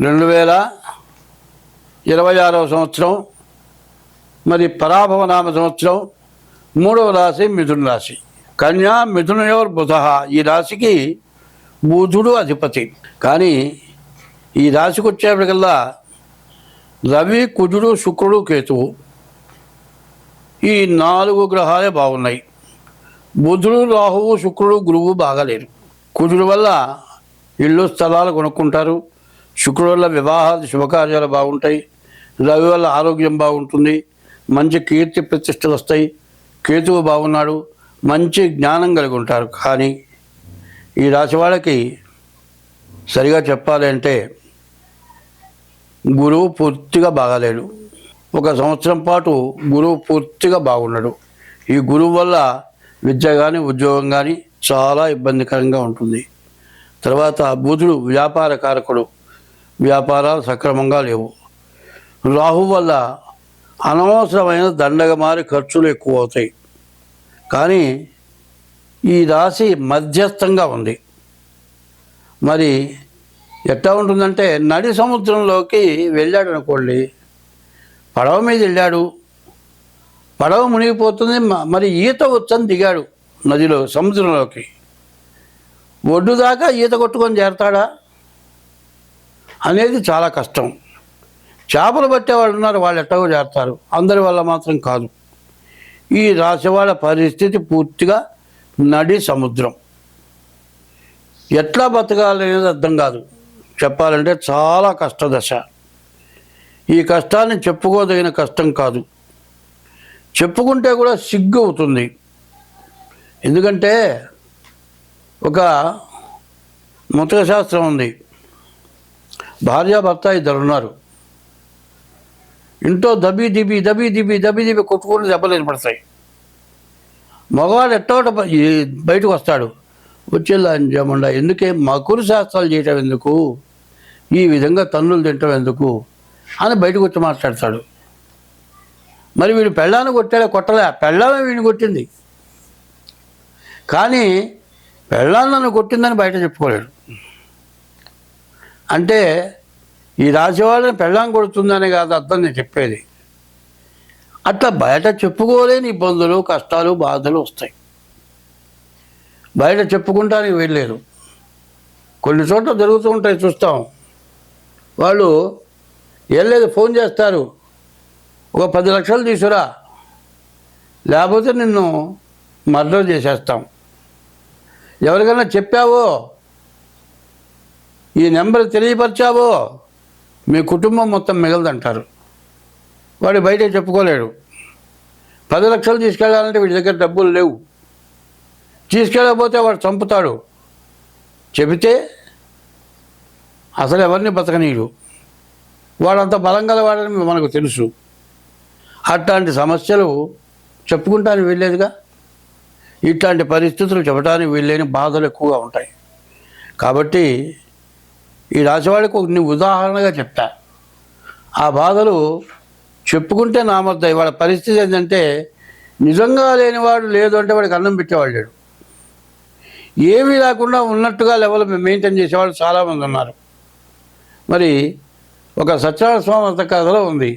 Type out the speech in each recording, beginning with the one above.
2026వ సంవత్సరం మరి పరాభవనామ సంవత్సరం 3వ రాశి మిథున రాశి. కన్యా మిథునయోర్ బుధ, ఈ రాశికి బుధుడు అధిపతి. కానీ ఈ రాశికి వచ్చేప్పటికల్లా రవి, కుజుడు, శుక్రుడు, కేతువు ఈ 4 గ్రహాలే బాగున్నాయి. బుధుడు, రాహువు, శుక్రుడు, గురువు బాగాలేరు. కుజుడు వల్ల ఇళ్ళు స్థలాలు కొనుక్కుంటారు. శుక్రుడు వల్ల వివాహాది శుభకార్యాలు బాగుంటాయి. రవి వల్ల ఆరోగ్యం బాగుంటుంది, మంచి కీర్తి ప్రతిష్టలు వస్తాయి. కేతువు బాగున్నాడు, మంచి జ్ఞానం కలిగి ఉంటారు. కానీ ఈ రాశి వాళ్ళకి సరిగా చెప్పాలి అంటే గురువు పూర్తిగా బాగాలేడు. 1 సంవత్సరం పాటు గురువు పూర్తిగా బాగున్నాడు. ఈ గురువు వల్ల విద్య కానీ ఉద్యోగం కానీ చాలా ఇబ్బందికరంగా ఉంటుంది. తర్వాత బుధుడు వ్యాపార కారకుడు, వ్యాపారాలు సక్రమంగా లేవు. రాహు వల్ల అనవసరమైన దండగమారి ఖర్చులు ఎక్కువ అవుతాయి. కానీ ఈ రాశి మధ్యస్థంగా ఉంది. మరి ఎట్లా ఉంటుందంటే నడి సముద్రంలోకి వెళ్ళాడు అనుకోండి, పడవ మీద వెళ్ళాడు, పడవ మునిగిపోతుంది. మరి ఈత వచ్చని దిగాడు నదిలో, సముద్రంలోకి. ఒడ్డు దాకా ఈత కొట్టుకొని చేరతాడా అనేది చాలా కష్టం. చేపలు పట్టేవాళ్ళు ఉన్నారు, వాళ్ళు ఎట్టగో చేరతారు. అందరి వల్ల మాత్రం కాదు. ఈ రాశి వాళ్ళ పరిస్థితి పూర్తిగా నడి సముద్రం. ఎట్లా బతకాలనేది అర్థం కాదు. చెప్పాలంటే చాలా కష్టదశ. ఈ కష్టాన్ని చెప్పుకోదగిన కష్టం కాదు. చెప్పుకుంటే కూడా సిగ్గు అవుతుంది. ఎందుకంటే ఒక ముతక శాస్త్రం ఉంది. భార్యాభర్త 2 ఉన్నారు. ఇంట్లో దబి దిబి కొట్టుకుని దెబ్బలు ఏర్పడతాయి. మగవాడు ఎట్టోట బయటకు వస్తాడు, వచ్చేలా అంజామండా ఎందుకే మకురు శాస్త్రాలు చేయటం ఎందుకు, ఈ విధంగా తన్నులు తింటాం ఎందుకు అని బయటకు వచ్చి మాట్లాడతాడు. మరి వీడు పెళ్ళాన్ని కొట్టాడా కొట్టలే, పెళ్ళామే వీడిని కొట్టింది. కానీ పెళ్ళాన్ని నన్ను కొట్టిందని బయట చెప్పుకోలేడు. అంటే ఈ రాశి వాళ్ళని పెళ్ళాం కొడుతుందనే కాదు అర్థం నేను చెప్పేది. అట్లా బయట చెప్పుకోలేని ఇబ్బందులు, కష్టాలు, బాధలు వస్తాయి. బయట చెప్పుకుంటానికి వెళ్ళలేరు. కొన్ని చోట్ల జరుగుతూ ఉంటాయి, చూస్తాం. వాళ్ళు ఏం లేదు, ఫోన్ చేస్తారు, ఒక 10 లక్షలు తీసుకురా, లేకపోతే నిన్ను మర్డర్ చేసేస్తాం. ఎవరికైనా చెప్పావో, ఈ నెంబర్ తెలియపరిచావో మీ కుటుంబం మొత్తం మిగలదంటారు. వాడు బయట చెప్పుకోలేడు. 10 లక్షలు తీసుకెళ్ళాలంటే వీడి దగ్గర డబ్బులు లేవు. తీసుకెళ్ళకపోతే వాడు చంపుతాడు. చెబితే అసలు ఎవరిని బతకనీయుడు. వాడంత బలం గలవాడని మనకు తెలుసు. అట్లాంటి సమస్యలు చెప్పుకుంటానికి వెళ్ళేదిగా. ఇట్లాంటి పరిస్థితులు చెప్పడానికి వెళ్ళలేని బాధలు ఎక్కువగా ఉంటాయి. కాబట్టి ఈ రాశివాడికి కొన్ని ఉదాహరణగా చెప్తా. ఆ బాధలు చెప్పుకుంటే నామర్థం. వాడి పరిస్థితి ఏంటంటే నిజంగా లేనివాడు లేదు అంటే వాడికి అన్నం పెట్టేవాడు లేడు. ఏమీ లేకుండా ఉన్నట్టుగా లెవెల్ మెయింటైన్ చేసేవాళ్ళు చాలామంది ఉన్నారు. మరి ఒక సత్యనారాయణ స్వామి అంత కథలో ఉంది.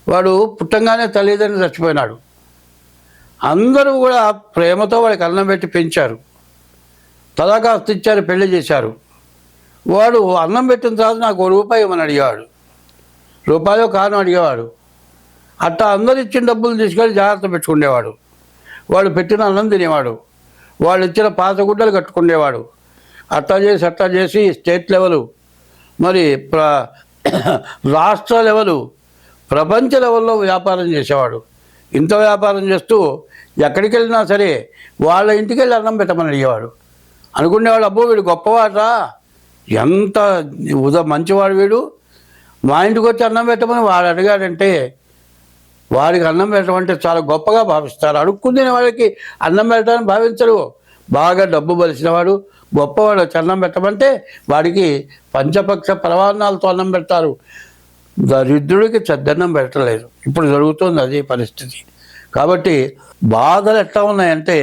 వాడు పుట్టంగానే తల్లిదండ్రులు చచ్చిపోయినాడు. అందరూ కూడా ప్రేమతో వాడికి అన్నం పెట్టి పెంచారు, తలాకాస్త ఇచ్చారు, పెళ్లి చేశారు. వాడు అన్నం పెట్టిన తర్వాత నాకు ₹1 ఇవ్వమని అడిగేవాడు, రూపాయో కారణం అడిగేవాడు. అట్టా అందరు ఇచ్చిన డబ్బులు తీసుకెళ్ళి జాగ్రత్త పెట్టుకునేవాడు. వాడు పెట్టిన అన్నం తినేవాడు, వాళ్ళు ఇచ్చిన పాత గుడ్డలు కట్టుకునేవాడు. అట్టా చేసి స్టేట్ లెవెలు, మరి రాష్ట్ర లెవెలు, ప్రపంచ లెవెల్లో వ్యాపారం చేసేవాడు. ఇంత వ్యాపారం చేస్తూ ఎక్కడికి వెళ్ళినా సరే వాళ్ళ ఇంటికి వెళ్ళి అన్నం పెట్టమని అడిగేవాడు. అనుకునేవాడు, అబ్బో వీడు గొప్పవాడ్రా, ఎంత మంచివాడు వీడు, మా ఇంటికి వచ్చి అన్నం పెట్టమని వాడు అడిగాడంటే వాడికి అన్నం పెట్టడం అంటే చాలా గొప్పగా భావిస్తారు. అడుక్కునే వాళ్ళకి అన్నం పెట్టడానికి భావించరు. బాగా డబ్బు బలిసినవాడు, గొప్పవాడు వచ్చి అన్నం పెట్టమంటే వాడికి పంచపక్ష పరమాన్నాలతో అన్నం పెడతారు. దరిద్రుడికి చెద్దన్నం పెట్టలేదు. ఇప్పుడు జరుగుతుంది అదే పరిస్థితి. కాబట్టి బాధలు ఎట్లా ఉన్నాయంటే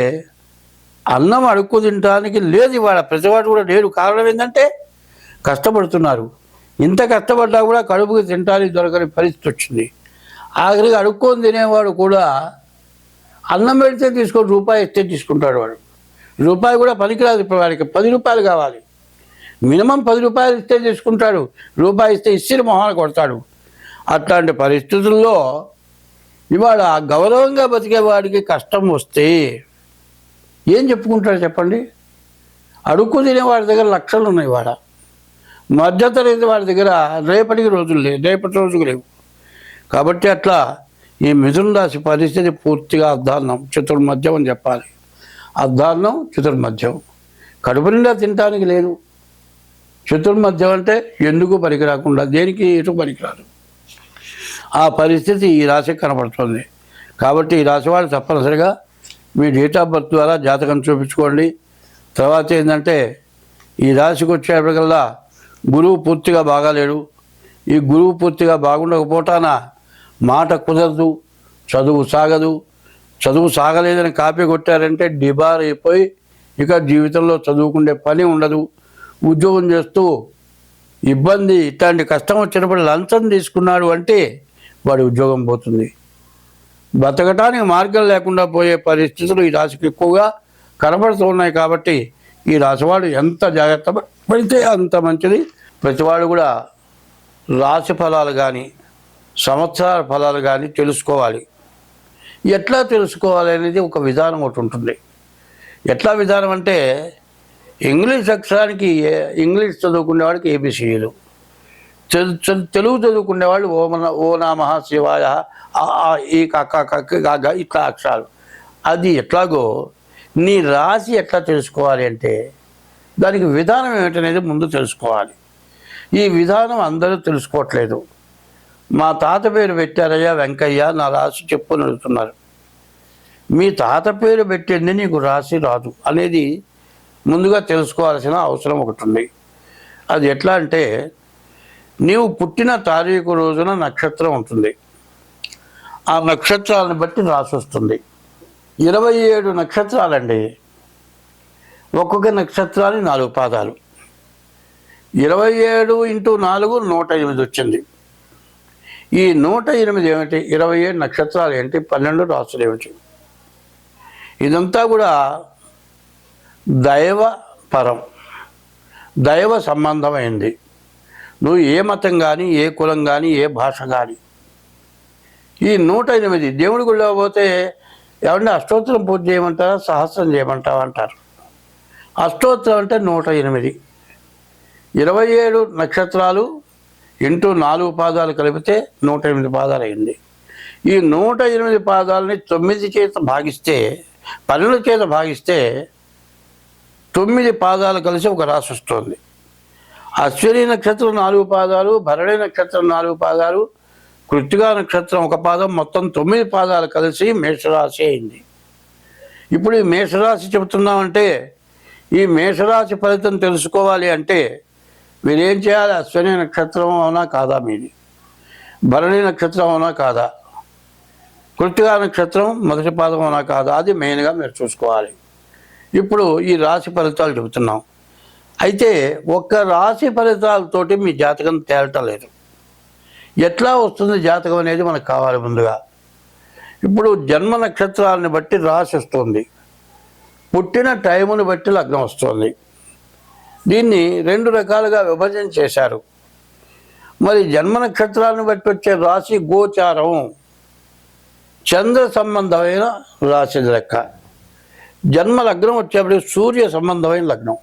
అన్నం అడుక్కు తినడానికి లేదు. ఇవాళ ప్రతివాడు కూడా లేడు. కారణం ఏంటంటే కష్టపడుతున్నారు. ఇంత కష్టపడ్డా కూడా కడుపుకి తినడానికి దొరకని పరిస్థితి వచ్చింది. ఆఖరికి అడుక్కొని తినేవాడు కూడా అన్నం పెడితే తీసుకొని రూపాయి ఇస్తే తీసుకుంటాడు. వాడు రూపాయి కూడా పనికిరాదు. ఇప్పుడు వాడికి 10 రూపాయలు కావాలి. మినిమం 10 రూపాయలు ఇస్తే తీసుకుంటాడు. రూపాయి ఇస్తే ఇస్సిరి మొహాలు కొడతాడు. అట్లాంటి పరిస్థితుల్లో ఇవాళ గౌరవంగా బతికేవాడికి కష్టం వస్తే ఏం చెప్పుకుంటాడు చెప్పండి? అడుక్కు తినేవాడి దగ్గర లక్షలు ఉన్నాయి. వాడ మధ్యతరగతి వాడి దగ్గర రేపటికి రోజులు లేవు, రేపటి రోజులు లేవు. కాబట్టి అట్లా ఈ మిథున రాశి పరిస్థితి పూర్తిగా అర్ధాన్నం చతుర్మధ్యం అని చెప్పాలి. అర్ధాన్నం చతుర్మధ్యం, కడుపు నిండా తినటానికి లేదు. చతుర్మధ్యం అంటే ఎందుకు పనికిరాకుండా, దేనికి ఎటు పనికిరాదు. ఆ పరిస్థితి ఈ రాశికి కనపడుతుంది. కాబట్టి ఈ రాశి వాళ్ళు తప్పనిసరిగా మీ డేట్ ఆఫ్ బర్త్ ద్వారా జాతకం చూపించుకోండి. తర్వాత ఏంటంటే ఈ రాశికి వచ్చేప్పటికల్లా గురువు పూర్తిగా బాగాలేడు. ఈ గురువు పూర్తిగా బాగుండకపోతాన మాట కుదరదు, చదువు సాగదు. చదువు సాగలేదని కాపీ కొట్టారంటే డిబార్ అయిపోయి ఇక జీవితంలో చదువుకునే పని ఉండదు. ఉద్యోగం చేస్తూ ఇబ్బంది, ఇట్లాంటి కష్టం వచ్చినప్పుడు లంచం తీసుకున్నాడు అంటే వాడి ఉద్యోగం పోతుంది. బతకటానికి మార్గం లేకుండా పోయే పరిస్థితులు ఈ రాశికి ఎక్కువగా కనబడుతూ ఉన్నాయి. కాబట్టి ఈ రాశివాడు ఎంత జాగ్రత్త పడితే అంత మంచిది. ప్రతివాడు కూడా రాశి ఫలాలు కానీ సంవత్సరాల ఫలాలు కానీ తెలుసుకోవాలి. ఎట్లా తెలుసుకోవాలి అనేది ఒక విధానం ఒకటి ఉంటుంది. ఎట్లా విధానం అంటే ఇంగ్లీష్ అక్షరానికి ఇంగ్లీష్ చదువుకునేవాడికి ఏబిసిడీలు, తెలుగు చదువుకునేవాళ్ళు ఓ నమః శివాయ ఈ కాక ఇట్లా అక్షరాలు. అది ఎట్లాగో నీ రాశి ఎట్లా తెలుసుకోవాలి అంటే దానికి విధానం ఏమిటనేది ముందు తెలుసుకోవాలి. ఈ విధానం అందరూ తెలుసుకోవట్లేదు. మా తాత పేరు పెట్టారయ్యా వెంకయ్య, నా రాశి చెప్పు అని అడుగుతున్నారు. మీ తాత పేరు పెట్టింది నీకు రాశి రాదు అనేది ముందుగా తెలుసుకోవాల్సిన అవసరం ఒకటి ఉంది. అది ఎట్లా అంటే నీవు పుట్టిన తారీఖు రోజున నక్షత్రం ఉంటుంది. ఆ నక్షత్రాలను బట్టి రాసి వస్తుంది. 27 నక్షత్రాలండి. ఒక్కొక్క నక్షత్రానికి 4 పాదాలు. 27 × 4 108 వచ్చింది. ఈ 108 ఏమిటి? 27 నక్షత్రాలు ఏంటి? 12 రాసులు ఏమిటి? ఇదంతా కూడా దైవపరం, దైవ సంబంధమైంది. నువ్వు ఏ మతం కానీ, ఏ కులం కానీ, ఏ భాష కానీ, ఈ 108 దేవుడి గుళ్ళో పోతే ఏమంటే అష్టోత్తరం పూజ చేయమంటారా, సహస్రం చేయమంటావా అంటారు. అష్టోత్తరం అంటే 108. 27 నక్షత్రాలు ఇంటూ 4 పాదాలు కలిపితే 108 పాదాలు అయింది. ఈ 108 పాదాలని 9 చేత భాగిస్తే, 12 చేత భాగిస్తే 9 పాదాలు కలిసి ఒక రాశి వస్తుంది. అశ్విని నక్షత్రం 4 పాదాలు, భరణి నక్షత్రం 4 పాదాలు, కృత్తికా నక్షత్రం 1 పాదం, మొత్తం 9 పాదాలు కలిసి మేషరాశి అయింది. ఇప్పుడు ఈ మేషరాశి చెబుతున్నామంటే ఈ మేషరాశి ఫలితం తెలుసుకోవాలి అంటే మీరేం చేయాలి? అశ్విని నక్షత్రం అవునా కాదా మీది, భరణి నక్షత్రం అవునా కాదా, కృత్తికా నక్షత్రం మొదటి పాదం అవునా కాదా, అది మెయిన్గా మీరు చూసుకోవాలి. ఇప్పుడు ఈ రాశి ఫలితాలు చెబుతున్నాం. అయితే ఒక్క రాశి ఫలితాలతోటి మీ జాతకం తేలటం లేదు. ఎట్లా వస్తుంది జాతకం అనేది మనకు కావాలి ముందుగా. ఇప్పుడు జన్మ నక్షత్రాలను బట్టి రాశి వస్తుంది, పుట్టిన టైమును బట్టి లగ్నం వస్తుంది. దీన్ని 2 రకాలుగా విభజన చేశారు. మరి జన్మ నక్షత్రాలను బట్టి వచ్చే రాశి గోచారం, చంద్ర సంబంధమైన రాశి లెక్క. జన్మ లగ్నం వచ్చేప్పటికి సూర్య సంబంధమైన లగ్నం.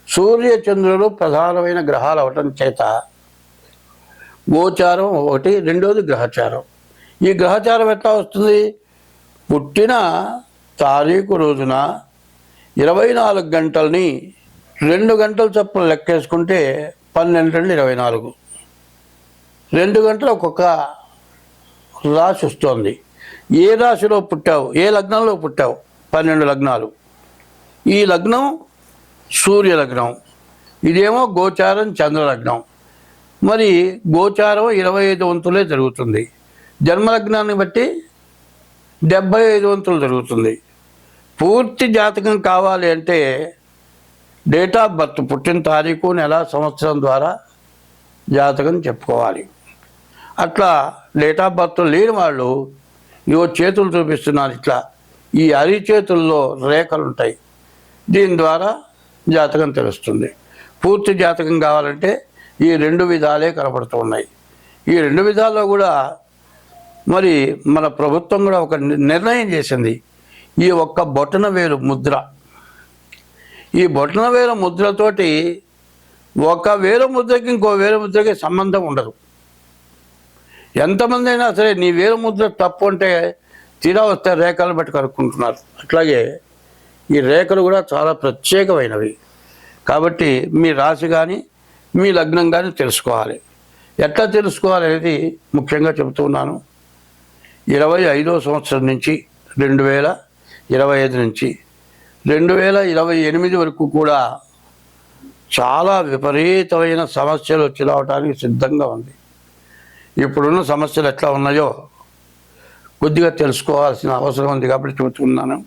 సూర్య చంద్రులు ప్రధానమైన గ్రహాలు అవటం చేత గోచారం ఒకటి, రెండోది గ్రహచారం. ఈ గ్రహచారం ఎట్లా వస్తుంది? పుట్టిన తారీఖు రోజున 24 గంటల్ని 2 గంటల చొప్పున లెక్కేసుకుంటే 12 × 24, 2 గంటలు ఒక్కొక్క రాశి వస్తుంది. ఏ రాశిలో పుట్టావు, ఏ లగ్నంలో పుట్టావు, 12 లగ్నాలు. ఈ లగ్నం సూర్య లగ్నం, ఇదేమో గోచారం చంద్ర లగ్నం. మరి గోచారం 25 వంతులే జరుగుతుంది. జన్మలగ్నాన్ని బట్టి 75 వంతులు జరుగుతుంది. పూర్తి జాతకం కావాలి అంటే డేట్ ఆఫ్ బర్త్, పుట్టిన తారీఖు, నెల, సంవత్సరం ద్వారా జాతకం చెప్పుకోవాలి. అట్లా డేట్ ఆఫ్ బర్త్ లేని వాళ్ళు ఇవో చేతులు చూపిస్తున్నారు, ఇట్లా ఈ అరిచేతుల్లో రేఖలు ఉంటాయి. దీని ద్వారా జాతకం తెలుస్తుంది. పూర్తి జాతకం కావాలంటే ఈ 2 విధాలే కనపడుతూ ఉన్నాయి. ఈ 2 విధాల్లో కూడా మరి మన ప్రభుత్వం కూడా ఒక నిర్ణయం చేసింది. ఈ ఒక్క బొటనవేలు ముద్ర, ఈ బొటనవేలు ముద్రతోటి ఒక వేలు ముద్రకి ఇంకో వేలు ముద్రకి సంబంధం ఉండదు. ఎంతమంది అయినా సరే నీ వేలు ముద్ర తప్పు అంటే తీరా వస్తే రేఖలు బట్టి కనుక్కుంటున్నారు. అట్లాగే ఈ రేఖలు కూడా చాలా ప్రత్యేకమైనవి. కాబట్టి మీ రాశి కానీ మీ లగ్నం కానీ తెలుసుకోవాలి. ఎట్లా తెలుసుకోవాలి అనేది ముఖ్యంగా చెబుతున్నాను. 25వ సంవత్సరం నుంచి 2025 నుంచి 2028 వరకు కూడా చాలా విపరీతమైన సమస్యలు వచ్చి రావడానికి సిద్ధంగా ఉంది. ఇప్పుడున్న సమస్యలు ఎట్లా ఉన్నాయో కొద్దిగా తెలుసుకోవాల్సిన అవసరం ఉంది కాబట్టి చెబుతున్నాను.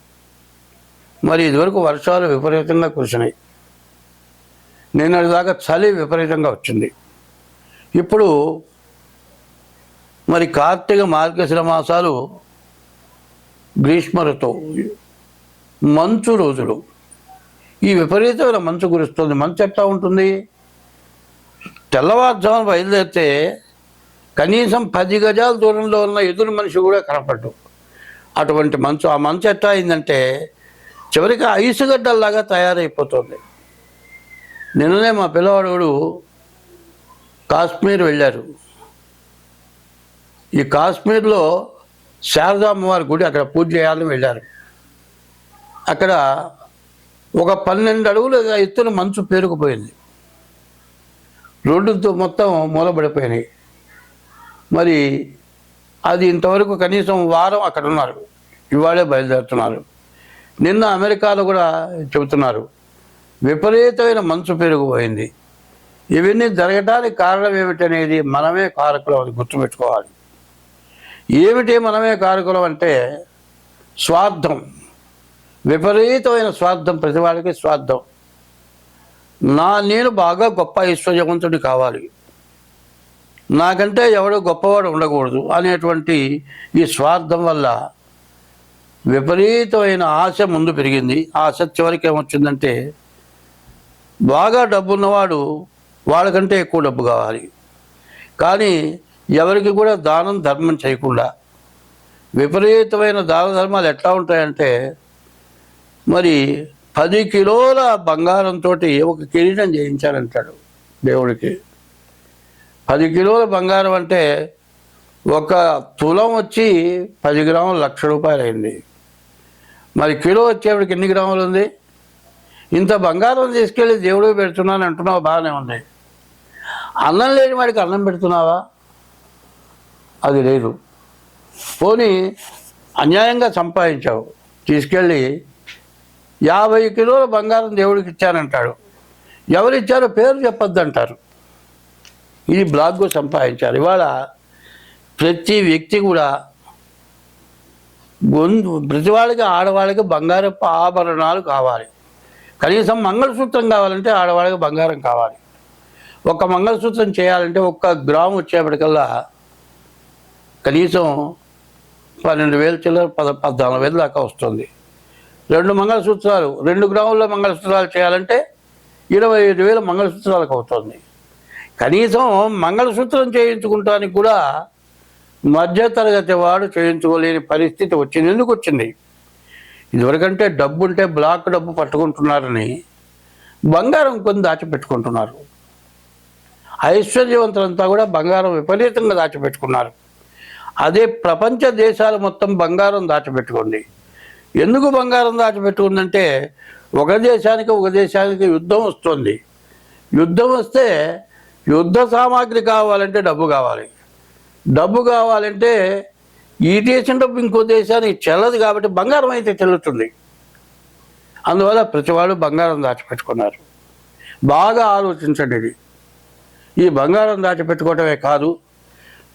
మరి ఇదివరకు వర్షాలు విపరీతంగా కురిసినాయి. నిన్నటిదాకా చలి విపరీతంగా వచ్చింది. ఇప్పుడు మరి కార్తీక మార్గశిర మాసాలు గ్రీష్మ ఋతువు, మంచు రోజులు. ఈ విపరీతమైన మంచు కురుస్తుంది. మంచు ఎట్లా ఉంటుంది? తెల్లవారుజామున బయలుదేరితే కనీసం 10 గజాల దూరంలో ఉన్న ఎదురు మనిషి కూడా కనపడ్డు. అటువంటి మంచు. ఆ మంచు ఎట్లా అయిందంటే చివరికి ఐసుగడ్డల్లాగా తయారైపోతుంది. నిన్ననే మా పిల్లవాడు కాశ్మీర్ వెళ్ళారు. ఈ కాశ్మీర్లో శారదామ్మవారి గుడి, అక్కడ పూజ చేయాలని వెళ్ళారు. అక్కడ ఒక 12 అడుగుల ఎత్తున మంచు పేరుకుపోయింది. రోడ్డుతో మొత్తం మూలబడిపోయినాయి. మరి అది ఇంతవరకు కనీసం వారం అక్కడ ఉన్నారు. ఇవాళే బయలుదేరుతున్నారు. నిన్న అమెరికాలో కూడా చెబుతున్నారు విపరీతమైన మంచు పెరిగిపోయింది. ఇవన్నీ జరగడానికి కారణం ఏమిటనేది మనమే కారకులం, అది గుర్తుపెట్టుకోవాలి. ఏమిటి మనమే కారకులం అంటే స్వార్థం, విపరీతమైన స్వార్థం. ప్రతివాడికి స్వార్థం. నేను బాగా గొప్ప ఐశ్వర్యవంతుడి కావాలి, నాకంటే ఎవడో గొప్పవాడు ఉండకూడదు అనేటువంటి ఈ స్వార్థం వల్ల విపరీతమైన ఆశ ముందు పెరిగింది. ఆశ చివరికి ఏమొచ్చిందంటే బాగా డబ్బున్నవాడు వాళ్ళకంటే ఎక్కువ డబ్బు కావాలి, కానీ ఎవరికి కూడా దానం ధర్మం చేయకుండా విపరీతమైన దాన ధర్మాలు ఎట్లా ఉంటాయంటే మరి 10 కిలోల బంగారంతో ఒక కిరీటం చేయించారంటాడు దేవుడికి. 10 కిలోల బంగారం అంటే ఒక తులం వచ్చి 10 గ్రాములు ₹1,00,000 అయింది. మరి కిలో వచ్చేవాడికి ఎన్ని గ్రాములు ఉంది? ఇంత బంగారం తీసుకెళ్ళి దేవుడికి పెడుతున్నాను అంటున్నావు, బాగానే ఉంది. అన్నం లేని వాడికి అన్నం పెడుతున్నావా? అది లేదు. పోనీ అన్యాయంగా సంపాదించావు, తీసుకెళ్ళి 50 కిలోల బంగారం దేవుడికి ఇచ్చానంటాడు. ఎవరిచ్చారో పేరు చెప్పొద్దు అంటారు. ఇది బ్లాక్గా సంపాదించారు. ఇవాళ ప్రతి వ్యక్తి కూడా ప్రతి వాళ్ళకి ఆడవాళ్ళకి బంగారపు ఆభరణాలు కావాలి. కనీసం మంగళసూత్రం కావాలంటే ఆడవాళ్ళకి బంగారం కావాలి. ఒక మంగళసూత్రం చేయాలంటే 1 గ్రాము వచ్చేప్పటికల్లా కనీసం 12,000 చిల్లర 14,000 దాకా వస్తుంది. 2 మంగళసూత్రాలు 2 గ్రాముల మంగళసూత్రాలు చేయాలంటే 25,000 మంగళసూత్రాలకు అవుతుంది. కనీసం మంగళసూత్రం చేయించుకుంటానికి కూడా మధ్యతరగతి వాడు చేయించుకోలేని పరిస్థితి వచ్చింది. ఎందుకు వచ్చింది? ఇదివరకంటే డబ్బు ఉంటే బ్లాక్ డబ్బు పట్టుకుంటున్నారని బంగారం కొన్ని దాచిపెట్టుకుంటున్నారు. ఐశ్వర్యవంతులంతా కూడా బంగారం విపరీతంగా దాచిపెట్టుకున్నారు. అదే ప్రపంచ దేశాలు మొత్తం బంగారం దాచిపెట్టుకుంది. ఎందుకు బంగారం దాచిపెట్టుకుందంటే ఒక దేశానికి యుద్ధం వస్తుంది. యుద్ధం వస్తే యుద్ధ సామాగ్రి కావాలంటే డబ్బు కావాలి. డబ్బు కావాలంటే ఈ దేశం డబ్బు ఇంకో దేశానికి చెల్లదు, కాబట్టి బంగారం అయితే చెల్లుతుంది. అందువల్ల ప్రతివాడు బంగారం దాచిపెట్టుకున్నారు. బాగా ఆలోచించండి. ఇది ఈ బంగారం దాచిపెట్టుకోవటమే కాదు,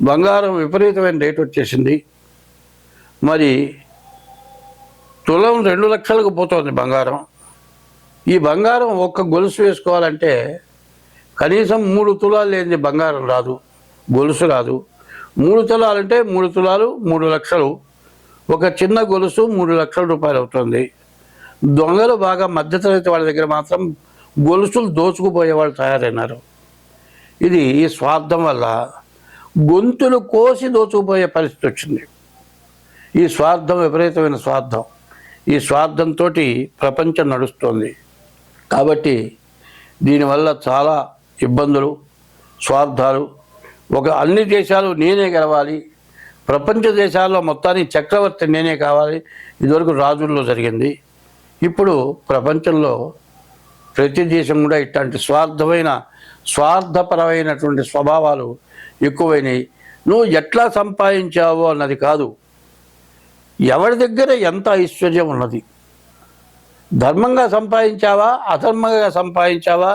బంగారం విపరీతమైన రేటు వచ్చేసింది. మరి తులం 2 లక్షలకు పోతుంది బంగారం. ఈ బంగారం ఒక్క గొలుసు వేసుకోవాలంటే కనీసం 3 తులాలు లేని బంగారం రాదు, గొలుసు రాదు. 3 తులాలంటే 3 తులాలు 3 లక్షలు. ఒక చిన్న గొలుసు 3 లక్షల రూపాయలు అవుతుంది. దొంగలు బాగా మధ్యతరగతి వాళ్ళ దగ్గర మాత్రం గొలుసులు దోచుకుపోయే వాళ్ళు తయారైనారు. ఇది ఈ స్వార్థం వల్ల గొంతులు కోసి దోచుకుపోయే పరిస్థితి వచ్చింది. ఈ స్వార్థం విపరీతమైన స్వార్థం. ఈ స్వార్థంతో ప్రపంచం నడుస్తుంది. కాబట్టి దీనివల్ల చాలా ఇబ్బందులు, స్వార్థాలు. అన్ని దేశాలు నేనే గెలవాలి, ప్రపంచ దేశాల్లో మొత్తానికి చక్రవర్తి నేనే కావాలి. ఇదివరకు రాజుల్లో జరిగింది. ఇప్పుడు ప్రపంచంలో ప్రతి దేశం కూడా ఇట్లాంటి స్వార్థపరమైనటువంటి స్వభావాలు ఎక్కువైనాయి. నువ్వు ఎట్లా సంపాదించావో అన్నది కాదు, ఎవరి దగ్గర ఎంత ఐశ్వర్యం ఉన్నది, ధర్మంగా సంపాదించావా అధర్మంగా సంపాదించావా,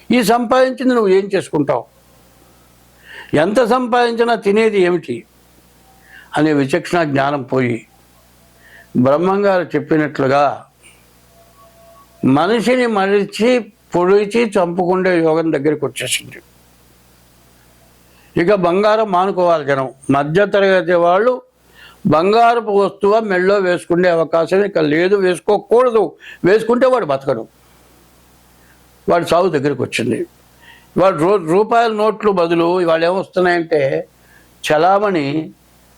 ఈ సంపాదించింది నువ్వు ఏం చేసుకుంటావు, ఎంత సంపాదించినా తినేది ఏమిటి అనే విచక్షణ జ్ఞానం పోయి బ్రహ్మంగారు చెప్పినట్లుగా మనిషిని మరిచి పొడిచి చంపుకుండే యోగం దగ్గరికి వచ్చేసింది. ఇక బంగారం మానుకోవాలి జనం. మధ్యతరగతి వాళ్ళు బంగారపు వస్తువు మెళ్ళో వేసుకునే అవకాశం ఇక లేదు, వేసుకోకూడదు. వేసుకుంటే వాడు బతకడు, వాడు సాగు దగ్గరికి వచ్చింది. వాడు రూపాయల నోట్లు బదులు ఇవాళ ఏమొస్తున్నాయంటే చలామణి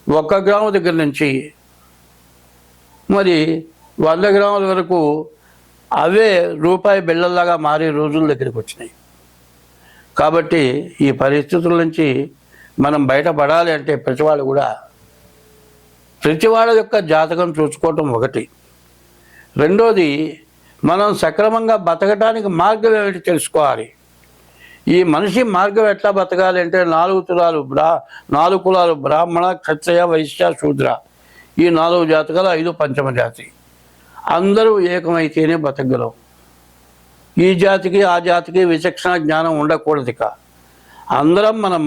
1 గ్రాము దగ్గర నుంచి మరి 100 గ్రాముల వరకు అవే రూపాయి బిళ్ళల్లాగా మారే రోజుల దగ్గరికి వచ్చినాయి. కాబట్టి ఈ పరిస్థితుల నుంచి మనం బయటపడాలి అంటే ప్రతి వాళ్ళ యొక్క జాతకం చూసుకోవటం ఒకటి. రెండోది, మనం సక్రమంగా బతకడానికి మార్గం ఏమిటి తెలుసుకోవాలి. ఈ మనిషి మార్గం ఎట్లా బతకాలి అంటే 4 కులాలు బ్రాహ్మణ, క్షత్రియ, వైశ్య, శూద్ర. ఈ 4 జాతకాలు, 5 పంచమ జాతి. అందరూ ఏకమైతేనే బతకగలం. ఈ జాతికి ఆ జాతికి విచక్షణ జ్ఞానం ఉండకూడదు. ఇక అందరం మనం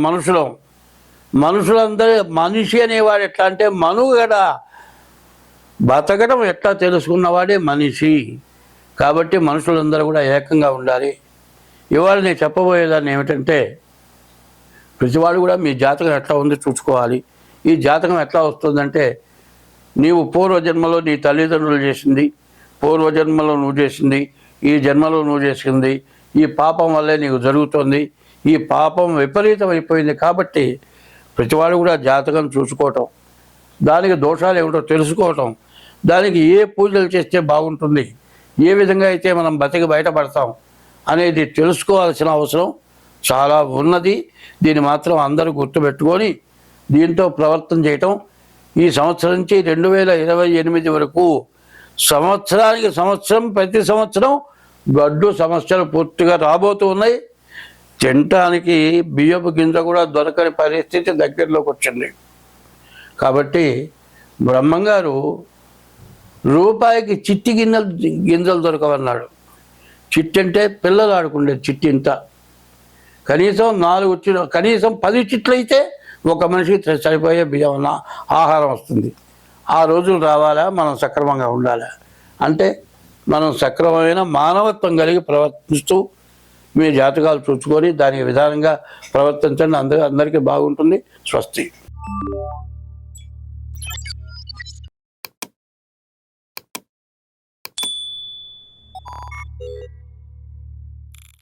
మనుషులందరూ మనిషి అనేవాడు ఎట్లా అంటే మనుగడ బతకడం ఎట్లా తెలుసుకున్నవాడే మనిషి. కాబట్టి మనుషులందరూ కూడా ఏకంగా ఉండాలి. ఇవాళ నేను చెప్పబోయేదాన్ని ఏమిటంటే ప్రతివాడు కూడా మీ జాతకం ఎట్లా ఉందో చూసుకోవాలి. ఈ జాతకం ఎట్లా వస్తుందంటే నీవు పూర్వజన్మలో నీ తల్లిదండ్రులు చేసింది, పూర్వజన్మలో నువ్వు చేసింది, ఈ జన్మలో నువ్వు చేసింది, ఈ పాపం వల్లే నీకు జరుగుతుంది. ఈ పాపం విపరీతం అయిపోయింది. కాబట్టి ప్రతివాడు కూడా జాతకం చూసుకోవటం, దానికి దోషాలు ఏమిటో తెలుసుకోవటం, దానికి ఏ పూజలు చేస్తే బాగుంటుంది, ఏ విధంగా అయితే మనం బయటపడతాం అనేది తెలుసుకోవాల్సిన అవసరం చాలా ఉన్నది. దీన్ని మాత్రం అందరూ గుర్తుపెట్టుకొని దీంతో ప్రవర్తన చేయటం. ఈ సంవత్సరం నుంచి 2028 వరకు సంవత్సరానికి సంవత్సరం ప్రతి సంవత్సరం గడ్డు సమస్యలు పూర్తిగా రాబోతూ ఉన్నాయి. తినటానికి బియ్యపు గింజ కూడా దొరకని పరిస్థితి దగ్గరలోకి వచ్చింది. కాబట్టి బ్రహ్మంగారు రూపాయికి చిట్టి గింజలు దొరకవన్నాడు. చిట్టి అంటే పిల్లలు ఆడుకుండే చిట్టి ఇంత. కనీసం 10 చిట్లు అయితే ఒక మనిషికి సరిపోయే బియ్యం ఆహారం వస్తుంది. ఆ రోజులు రావాలా, మనం సక్రమంగా ఉండాలా. అంటే మనం సక్రమమైన మానవత్వం కలిగి ప్రవర్తిస్తూ మీ జాతకాలు చూసుకొని దాని విధానంగా ప్రవర్తించండి. అందరికీ బాగుంటుంది. స్వస్తి.